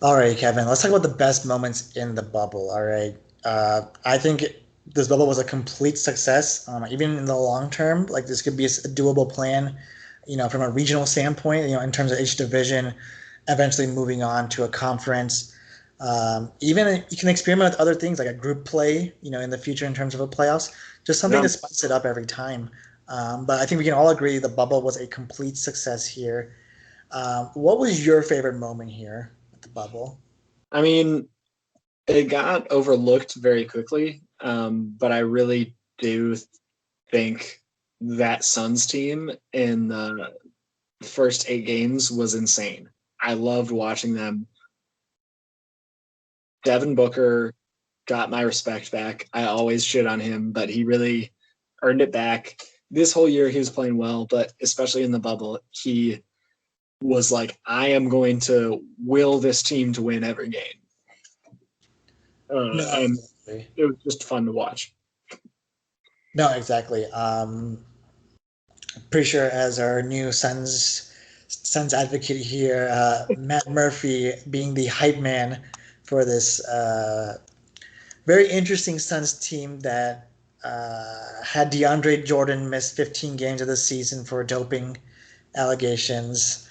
All right, Kevin, let's talk about the best moments in the bubble. All right. I think this bubble was a complete success, even in the long term. Like, this could be a doable plan, from a regional standpoint, in terms of each division, eventually moving on to a conference. Even you can experiment with other things like a group play, in the future in terms of a playoffs, just something Yeah. to spice it up every time. But I think we can all agree the bubble was a complete success here. What was your favorite moment here at the bubble? I mean, it got overlooked very quickly, but I really do think that Suns team in the first 8 games was insane. I loved watching them. Devin Booker got my respect back. I always shit on him, but he really earned it back. This whole year he was playing well, but especially in the bubble, he was like, I am going to will this team to win every game. No, And exactly. it was just fun to watch. No, exactly. Pretty sure as our new Suns advocate here, Matt Murphy being the hype man for this very interesting Suns team that had DeAndre Jordan miss 15 games of the season for doping allegations.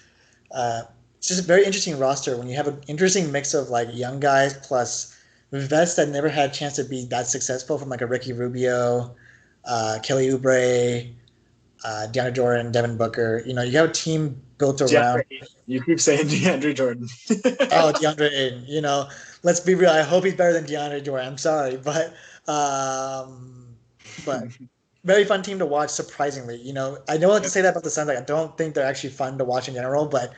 It's just a very interesting roster when you have an interesting mix of like young guys plus vets that never had a chance to be that successful, from like a Ricky Rubio, Kelly Oubre, DeAndre Jordan, Devin Booker. You have a team built around. DeAndre Ayton. You keep saying DeAndre Jordan. Oh, DeAndre Ayton. Let's be real. I hope he's better than DeAndre Jordan. I'm sorry, but very fun team to watch. Surprisingly, I don't like to Yep. say that about the Suns. Like, I don't think they're actually fun to watch in general, but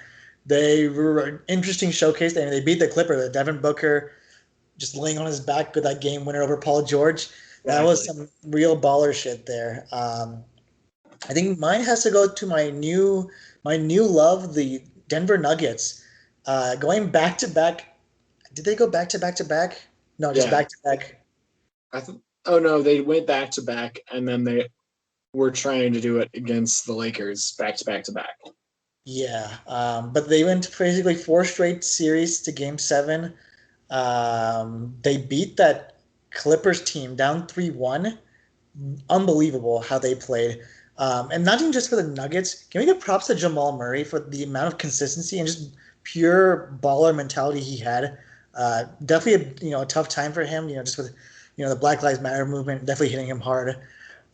they were an interesting showcase. They beat the Clippers. Devin Booker just laying on his back with that game winner over Paul George. That was Exactly. some real baller shit there. I think mine has to go to my new love, the Denver Nuggets. Going back to back. Did they go back to back to back? No, just Yeah. back to back. Oh no, they went back to back, and then they were trying to do it against the Lakers back to back to back. Yeah, but they went basically four straight series to Game Seven. They beat that Clippers team down 3-1. Unbelievable how they played. And not even just for the Nuggets. Can we give props to Jamal Murray for the amount of consistency and just pure baller mentality he had? Definitely a tough time for him. Just with the Black Lives Matter movement definitely hitting him hard.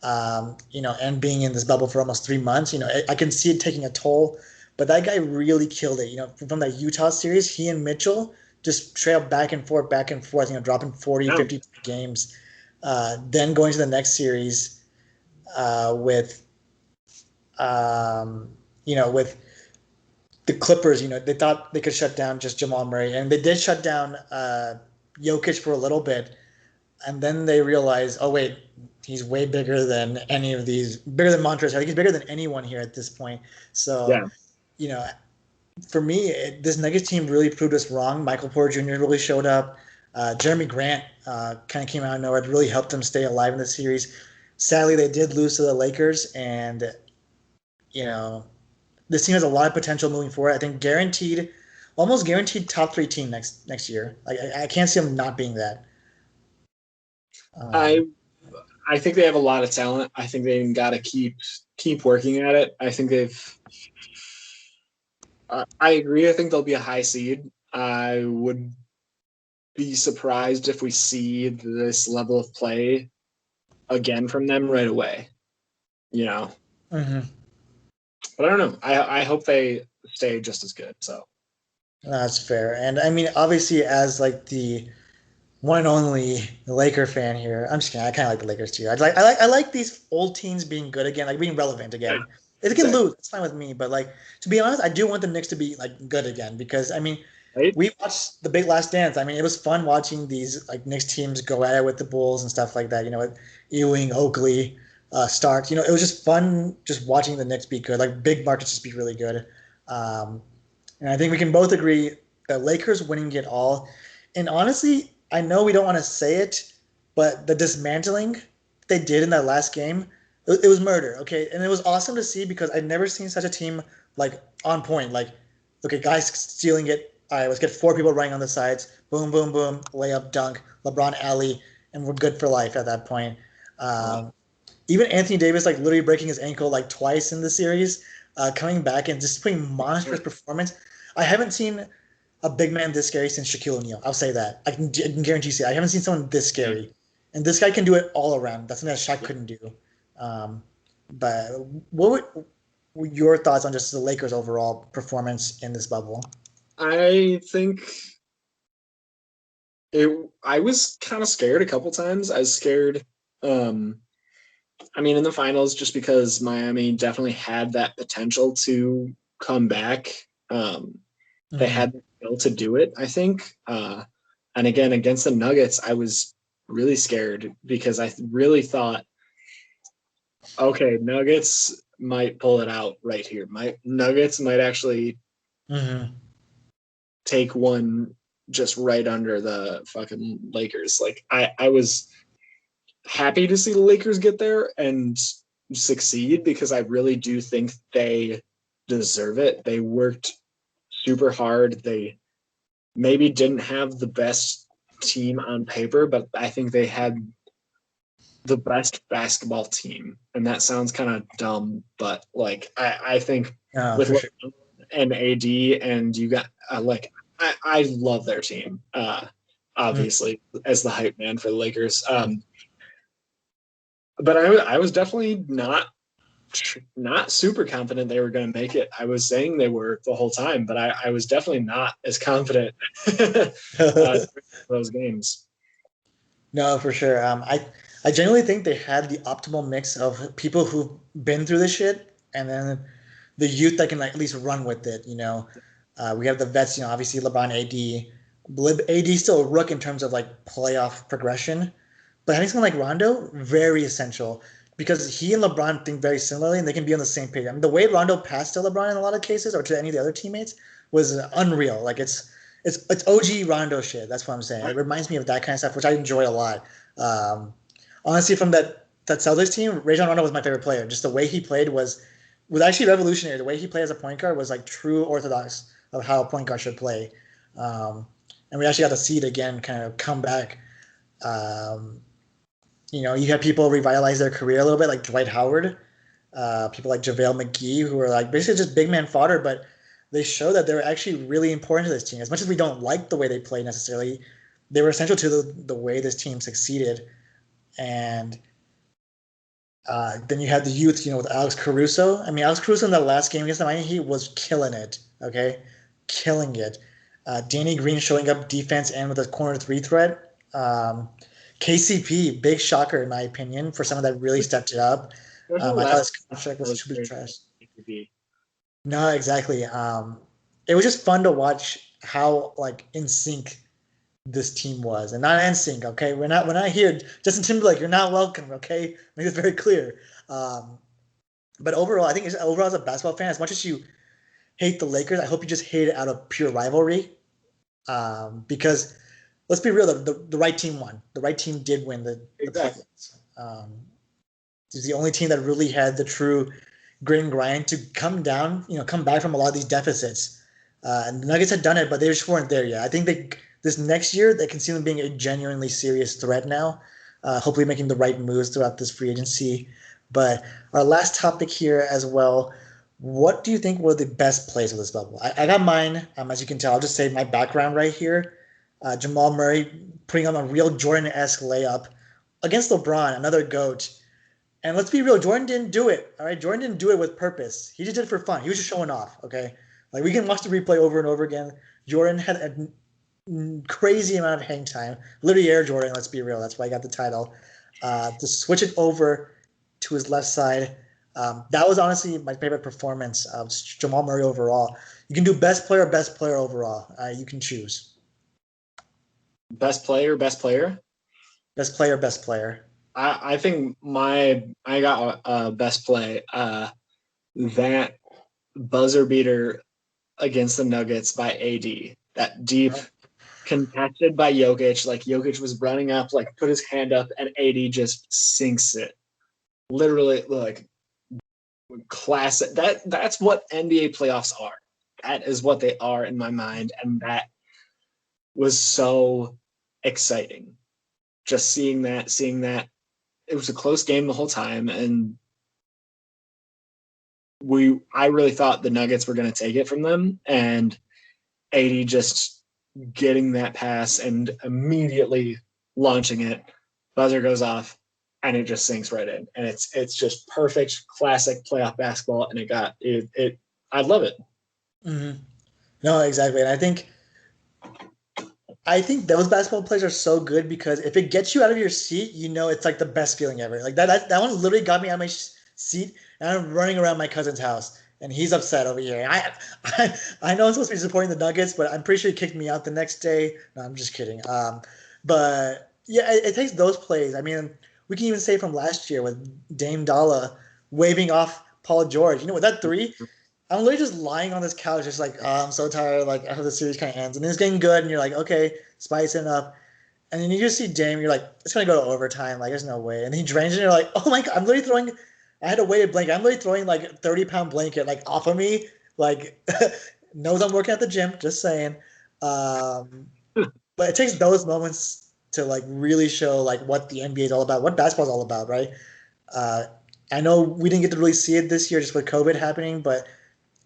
And being in this bubble for almost 3 months. I can see it taking a toll. But that guy really killed it. From that Utah series, he and Mitchell just straight up back and forth. Dropping 40, No, 50 games. Then going to the next series with with the Clippers. They thought they could shut down just Jamal Murray, and they did shut down Jokic for a little bit, and then they realized, oh wait, he's way bigger than any of these, bigger than Montrezl. I think he's bigger than anyone here at this point. So, yeah, you know, for me, this Nuggets team really proved us wrong. Michael Porter Jr. really showed up. Jeremy Grant kind of came out of nowhere. It really helped them stay alive in the series. Sadly, they did lose to the Lakers, and you know this team has a lot of potential moving forward. I think almost guaranteed top three team next year. Like I can't see them not being that. I Um, I think they have a lot of talent. I think they've got to keep working at it. I think they've. I agree. I think they'll be a high seed. I would be surprised if we see this level of play again from them right away. You know, mhm. but I don't know. I hope they stay just as good. So That's fair. And I mean, obviously, as like the one and only Laker fan here, I'm just kidding. I kind of like the Lakers too. I like these old teams being good again, like being relevant yeah, again. If they can exactly. lose, it's fine with me. But like, to be honest, I do want the Knicks to be like good again because I mean, Right? we watched the big Last Dance. I mean, it was fun watching these like Knicks teams go at it with the Bulls and stuff like that. With Ewing, Oakley, Starks. It was just fun just watching the Knicks be good. Like big markets just be really good. Um, and I think we can both agree that Lakers winning it all. And honestly, I know we don't want to say it, but the dismantling they did in that last game, it was murder. Okay, and it was awesome to see because I'd never seen such a team like on point. Like, okay, guys stealing it all right, let's get 4 people running on the sides. Boom, boom, boom, layup, dunk, LeBron alley, and we're good for life at that point. Uh, Even Anthony Davis, like literally breaking his ankle like twice in the series, coming back and just putting monstrous performance. I haven't seen a big man this scary since Shaquille O'Neal. I'll say that. I can guarantee you. I haven't seen someone this scary, and this guy can do it all around. That's something that Shaq couldn't do. But what were your thoughts on just the Lakers' overall performance in this bubble? I think I was kind of scared a couple times. I was scared. I mean, in the finals, just because Miami definitely had that potential to come back. They had the skill to do it, I think. And again, against the Nuggets, I was really scared because I really thought, okay, Nuggets might pull it out right here. Nuggets might actually take one just right under the fucking Lakers. Like I was happy to see the Lakers get there and succeed because I really do think they deserve it. They worked super hard. They maybe didn't have the best team on paper, but I think they had the best basketball team. And that sounds kind of dumb, but like I think with For sure. and AD and you got I love their team. Obviously as the hype man for the Lakers. But I was definitely not super confident they were going to make it. I was saying they were the whole time, but I was definitely not as confident those games. No, for sure. I genuinely think they had the optimal mix of people who've been through this shit, and then the youth that can like at least run with it. We have the vets. Obviously LeBron, AD. AD still a rook in terms of like playoff progression, but having someone like Rondo very essential because he and LeBron think very similarly, and they can be on the same page. I mean, the way Rondo passed to LeBron in a lot of cases, or to any of the other teammates, was unreal. Like it's OG Rondo shit. That's what I'm saying. It reminds me of that kind of stuff, which I enjoy a lot. Um, Honestly, from that Celtics team, Rajon Rondo was my favorite player. Just the way he played was actually revolutionary. The way he played as a point guard was like true orthodox of how a point guard should play. And we actually got to see it again, kind of come back. Um, you had people revitalize their career a little bit, like Dwight Howard, people like JaVale McGee, who are like basically just big man fodder, but they show that they're actually really important to this team. As much as we don't like the way they play necessarily, they were essential to the way this team succeeded. And then you had the youth, with Alex Caruso. I mean, Alex Caruso in that last game against the Miami Heat was killing it. Okay, killing it. Danny Green showing up defense and with a corner 3 threat. KCP, big shocker in my opinion for someone that really stepped it up. I thought his contract was too big trash. No, exactly. It was just fun to watch how like in sync this team was, and not in sync. Okay, we're not here. Justin Timberlake, you're not welcome. Okay, make it very clear. But overall, I think overall as a basketball fan, as much as you hate the Lakers, I hope you just hate it out of pure rivalry. Because let's be real, the right team won. The right team did win the playoffs. It's the only team that really had the true grit and grind to come back from a lot of these deficits. And the Nuggets had done it, but they just weren't there yet. I think this next year they can see them being a genuinely serious threat now. Hopefully making the right moves throughout this free agency. But our last topic here as well. What do you think were the best plays of this bubble? I got mine. As you can tell, I'll just say my background right here. Jamal Murray putting on a real Jordan-esque layup against LeBron, another GOAT. And let's be real, Jordan didn't do it. All right, Jordan didn't do it with purpose. He just did it for fun. He was just showing off. Okay, like we can watch the replay over and over again. Jordan had a crazy amount of hang time. Literally Air Jordan. Let's be real. That's why he got the title. To switch it over to his left side. That was honestly my favorite performance of Jamal Murray overall. You can do best player overall. You can choose. Best player. Best player. I think I got best play. That buzzer beater against the Nuggets by AD. That deep contested by Jokic. Like Jokic was running up, like put his hand up, and AD just sinks it. Literally, like classic. That's what NBA playoffs are. that is what they are in my mind. And that was so exciting. Just seeing that. It was a close game the whole time. And I really thought the Nuggets were going to take it from them. And AD just getting that pass and immediately launching it. Buzzer goes off and it just sinks right in. And it's just perfect, classic playoff basketball. And I love it. Mm-hmm. No, exactly. And I think those basketball plays are so good because if it gets you out of your seat, you know it's like the best feeling ever. Like that one literally got me out of my seat, and I'm running around my cousin's house, and he's upset over here. I know I'm supposed to be supporting the Nuggets, but I'm pretty sure he kicked me out the next day. No, I'm just kidding. But yeah, it takes those plays. I mean, we can even say from last year with Dame Dalla waving off Paul George. You know, with that three, I'm literally just lying on this couch, just like, oh, I'm so tired. Like, after the series kind of ends, and then it's getting good, and you're like, okay, spicing up, and then you just see Dame, you're like, it's gonna go to overtime. Like, there's no way. And he drains it, and you're like, oh my god, I'm literally throwing. I had a weighted blanket. I'm literally throwing like a 30-pound blanket like off of me. Like, knows I'm working at the gym. Just saying. But it takes those moments to like really show like what the NBA is all about, what basketball is all about, right? Uh, I know we didn't get to really see it this year just with COVID happening, but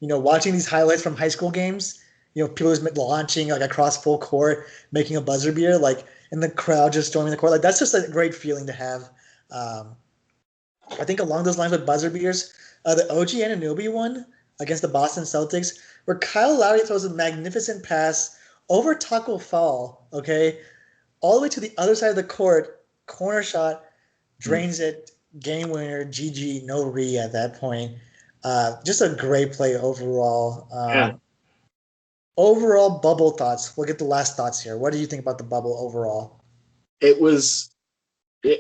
watching these highlights from high school games, people just launching like across full court, making a buzzer beater, like, and the crowd just storming the court. Like, that's just a great feeling to have. Um, I think along those lines with buzzer beaters, the OG Anunoby one against the Boston Celtics, where Kyle Lowry throws a magnificent pass over Taco Fall, okay, all the way to the other side of the court, corner shot, drains it, game winner, GG, no re at that point. Just a great play overall. Yeah. Overall bubble thoughts. We'll get the last thoughts here. What do you think about the bubble overall? It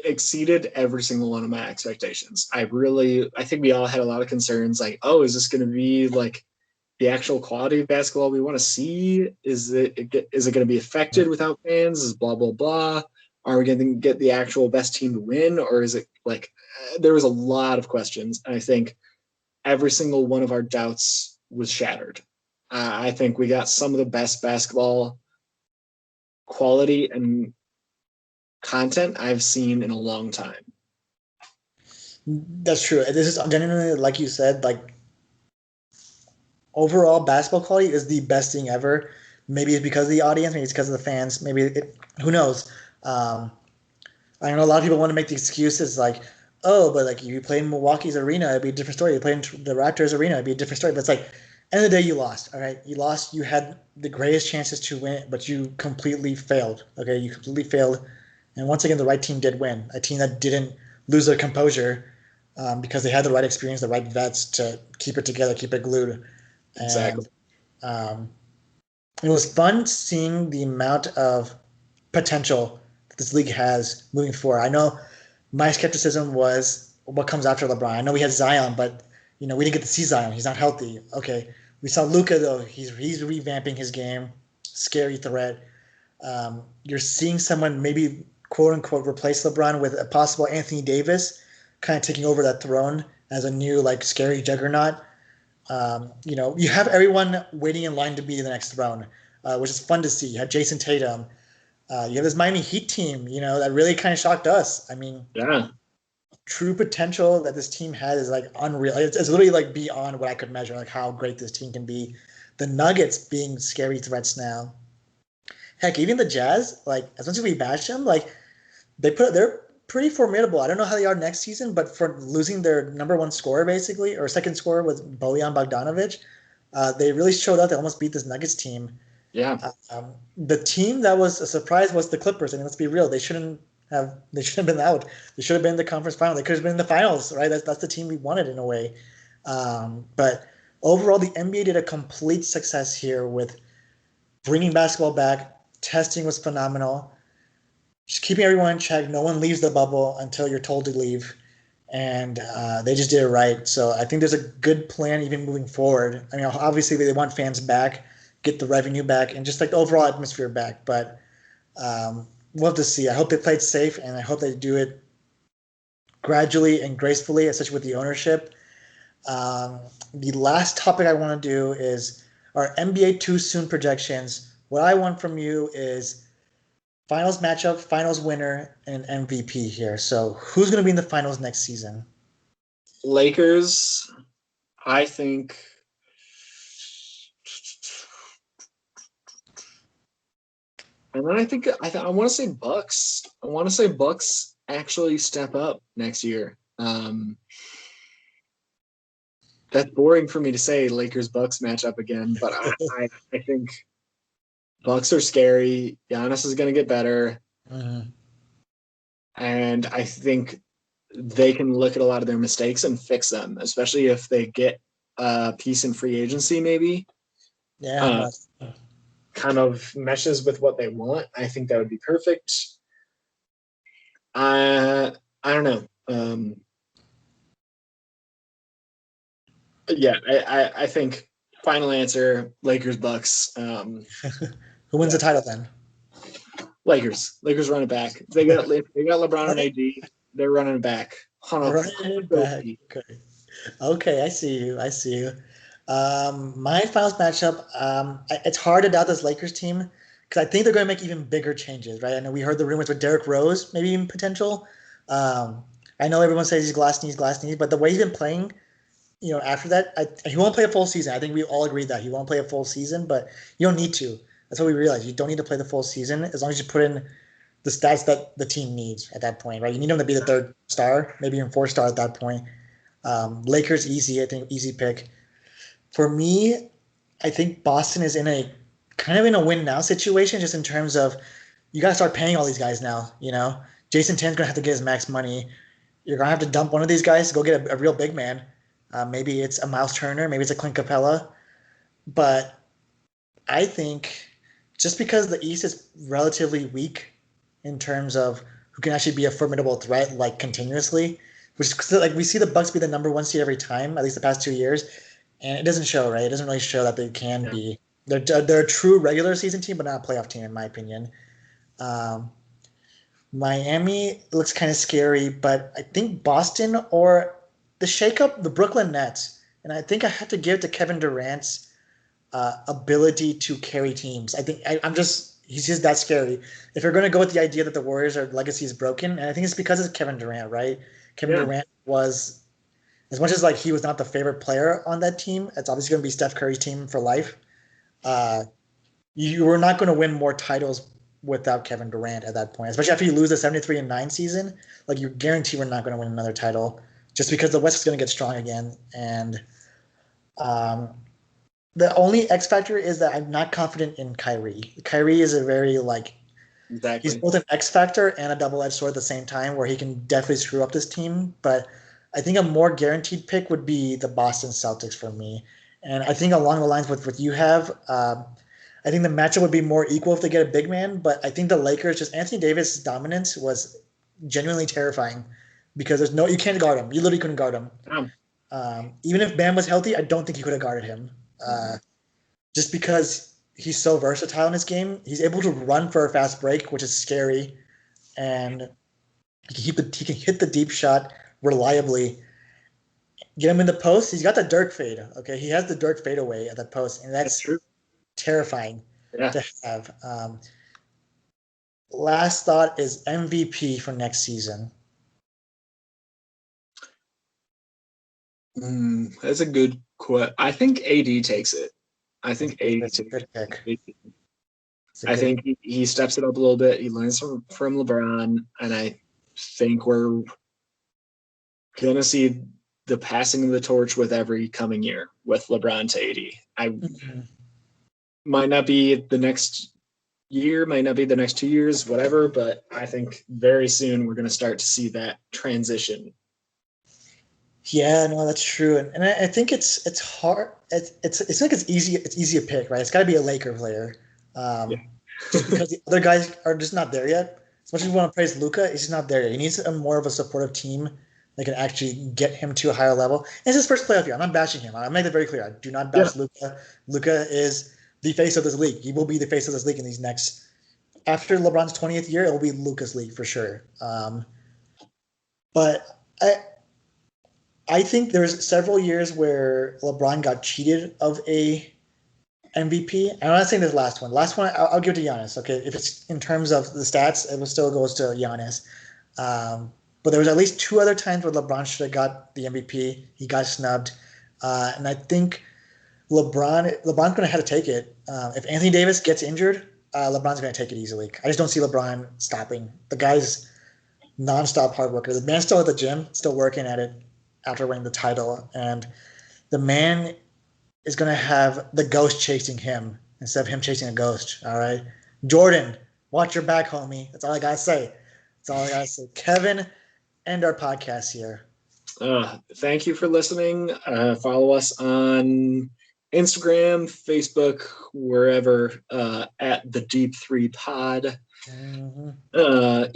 exceeded every single one of my expectations. I think we all had a lot of concerns like, oh, is this going to be like the actual quality of basketball we want to see? Is it going to be affected without fans? Is blah, blah, blah. Are we going to get the actual best team to win? Or is it like, there was a lot of questions. And I think every single one of our doubts was shattered. I think we got some of the best basketball quality and content I've seen in a long time. That's true. This is genuinely, like you said, like overall basketball quality is the best thing ever. Maybe it's because of the audience, maybe it's because of the fans, who knows. I know a lot of people want to make the excuses like, oh, but like if you play in Milwaukee's arena, it'd be a different story. You play in the Raptors arena, it'd be a different story. But it's like, end of the day, you lost. All right, you lost. You had the greatest chances to win, but you completely failed. Okay, you completely failed. And once again, the right team did win. A team that didn't lose their composure because they had the right experience, the right vets to keep it together, keep it glued. Exactly. And it was fun seeing the amount of potential that this league has moving forward. I know my skepticism was what comes after LeBron. I know we had Zion, but we didn't get to see Zion. He's not healthy. Okay, we saw Luka though. He's revamping his game. Scary threat. You're seeing someone maybe quote unquote replace LeBron with a possible Anthony Davis, kind of taking over that throne as a new like scary juggernaut. You have everyone waiting in line to be the next throne, which is fun to see. You have Jason Tatum. You have this Miami Heat team, that really kind of shocked us. I mean, yeah, true potential that this team has is like unreal. It's literally like beyond what I could measure, like how great this team can be. The Nuggets being scary threats now. Heck, even the Jazz, like as much as we bash them, like they're pretty formidable. I don't know how they are next season, but for losing their number one scorer basically, or second scorer with Bojan Bogdanovic, they really showed up. They almost beat this Nuggets team. yeah. The team that was a surprise was the Clippers. I mean, let's be real. They shouldn't have been out. They should have been in the conference final. They could have been in the finals, right? That's the team we wanted in a way. But overall, the NBA did a complete success here with bringing basketball back. Testing was phenomenal. Just keeping everyone in check. No one leaves the bubble until you're told to leave. And they just did it right. So I think there's a good plan even moving forward. I mean, obviously they want fans back, get the revenue back, and just like the overall atmosphere back. But we'll have to see. I hope they played safe, and I hope they do it gradually and gracefully, especially with the ownership. The last topic I want to do is our NBA too soon projections. What I want from you is finals matchup, finals winner, and MVP here. So who's going to be in the finals next season? Lakers, I think. And then I want to say Bucks. I want to say Bucks actually step up next year. That's boring for me to say Lakers Bucks match up again, but I think Bucks are scary. Giannis is going to get better. Mm-hmm. And I think they can look at a lot of their mistakes and fix them, especially if they get a piece in free agency, maybe. Yeah. Kind of meshes with what they want. I think that would be perfect. I don't know. Yeah, I think final answer Lakers Bucks. Who wins the title then? Lakers run it back. They got LeBron and AD. They're running it back. Right back. Okay, I see you. My finals matchup. It's hard to doubt this Lakers team because I think they're going to make even bigger changes, right? I know we heard the rumors with Derrick Rose, maybe even potential. I know everyone says he's glass knees, but the way he's been playing, after that, he won't play a full season. I think we all agree that he won't play a full season, but you don't need to. That's what we realized. You don't need to play the full season as long as you put in the stats that the team needs at that point, right? You need him to be the third star, maybe even fourth star at that point. Lakers easy, I think easy pick. For me, I think Boston is in a kind of in a win now situation, just in terms of you got to start paying all these guys now. Jason Tatum's gonna have to get his max money. You're gonna have to dump one of these guys to go get a real big man. Maybe it's a Miles Turner, maybe it's a Clint Capella, but I think just because the East is relatively weak in terms of who can actually be a formidable threat like continuously, which like we see the Bucks be the number one seed every time, at least the past 2 years, and it doesn't show, right? It doesn't really show that they can be. They're a true regular season team, but not a playoff team, in my opinion. Um, Miami looks kind of scary, but I think Boston or the shakeup, the Brooklyn Nets, and I think I have to give it to Kevin Durant's ability to carry teams. I think he's just that scary. If you're going to go with the idea that the Warriors' legacy is broken, and I think it's because of Kevin Durant, right? Kevin Durant was, as much as like he was not the favorite player on that team, it's obviously going to be Steph Curry's team for life. You were not going to win more titles without Kevin Durant at that point, especially after you lose the 73-9 season. Like you guarantee we're not going to win another title just because the West is going to get strong again. And the only X factor is that I'm not confident in Kyrie. Kyrie is a very exactly. He's both an X factor and a double-edged sword at the same time, where he can definitely screw up this team. But I think a more guaranteed pick would be the Boston Celtics for me. And I think along the lines with what you have, I think the matchup would be more equal if they get a big man. But I think the Lakers, just Anthony Davis' dominance was genuinely terrifying because you can't guard him. You literally couldn't guard him. Even if Bam was healthy, I don't think he could have guarded him. Just because he's so versatile in his game, he's able to run for a fast break, which is scary, and he can hit the deep shot reliably. Get him in the post. He's got the Dirk fade. Okay, he has the Dirk fade away at that post, and that's true. Terrifying to have. Last thought is MVP for next season. That's a good quote. I think AD takes it. I think AD takes it. I think he steps it up a little bit. He learns from LeBron, and I think we're going to see the passing of the torch with every coming year with LeBron to AD. Might not be the next year, might not be the next 2 years, whatever, but I think very soon we're going to start to see that transition. Yeah, no, that's true, and I think it's hard. It's like it's easy to pick, right? It's got to be a Laker player, just because the other guys are just not there yet. As much as we want to praise Luka, he's just not there yet. He needs more of a supportive team that can actually get him to a higher level. And it's his first playoff year. I'm not bashing him. I make that very clear. I do not bash Luka. Luka is the face of this league. He will be the face of this league in these next. After LeBron's 20th year, it will be Luka's league for sure. But I think there's several years where LeBron got cheated of a MVP. I'm not saying this last one. Last one, I'll give it to Giannis. Okay, if it's in terms of the stats, it still goes to Giannis. But there was at least two other times where LeBron should have got the MVP. He got snubbed, and I think LeBron's going to have to take it. If Anthony Davis gets injured, LeBron's going to take it easily. I just don't see LeBron stopping. The guy's nonstop hard worker. The man's still at the gym, still working at it after winning the title, and the man is going to have the ghost chasing him instead of him chasing a ghost. All right, Jordan, watch your back, homie. That's all I gotta say. That's all I gotta say. Kevin, end our podcast here. Thank you for listening. Follow us on Instagram, Facebook, wherever, at the Deep 3 Pod.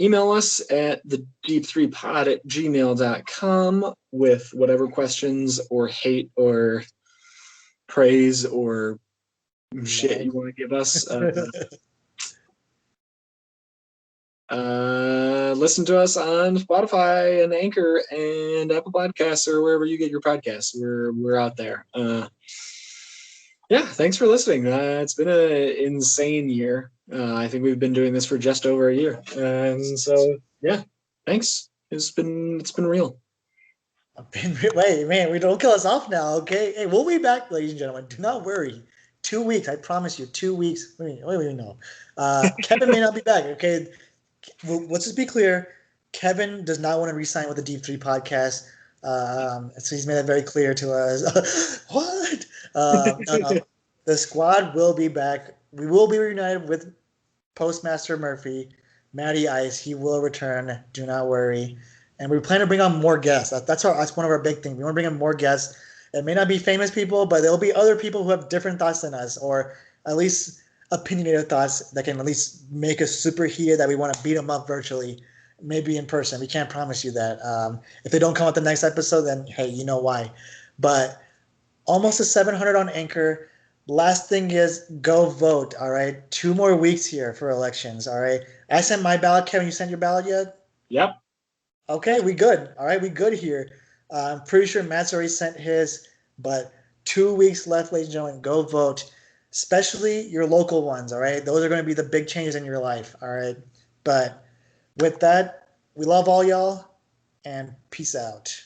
Email us at the deep3pod@gmail.com with whatever questions or hate or praise or shit you want to give us. Listen to us on Spotify and Anchor and Apple Podcasts or wherever you get your podcasts. We're out there. Yeah, thanks for listening. It's been an insane year. I think we've been doing this for just over a year, and so yeah, thanks. It's been real. Wait, man, we don't kill us off now, okay? Hey, we'll be back, ladies and gentlemen. Do not worry. 2 weeks, I promise you. 2 weeks. Wait, no. Kevin may not be back, okay? Well, let's just be clear. Kevin does not want to re-sign with the Deep 3 podcast. So he's made that very clear to us. What? No. The squad will be back. We will be reunited with Postmaster Murphy, Matty Ice. He will return. Do not worry. And we plan to bring on more guests. That's one of our big things. We want to bring on more guests. It may not be famous people, but there'll be other people who have different thoughts than us, or at least opinionated thoughts that can at least make us super heated that we want to beat them up virtually, maybe in person. We can't promise you that. If they don't come out the next episode, then hey, you know why. But almost to 700 on Anchor. Last thing is go vote. All right, 2 more weeks here for elections. All right, I sent my ballot. Kevin, you sent your ballot yet? Yep. Okay, we good. All right, we good here. I'm pretty sure Matt's already sent his, but 2 weeks left, ladies and gentlemen. Go vote, especially your local ones. All right, those are going to be the big changes in your life. All right, but with that, we love all y'all, and peace out.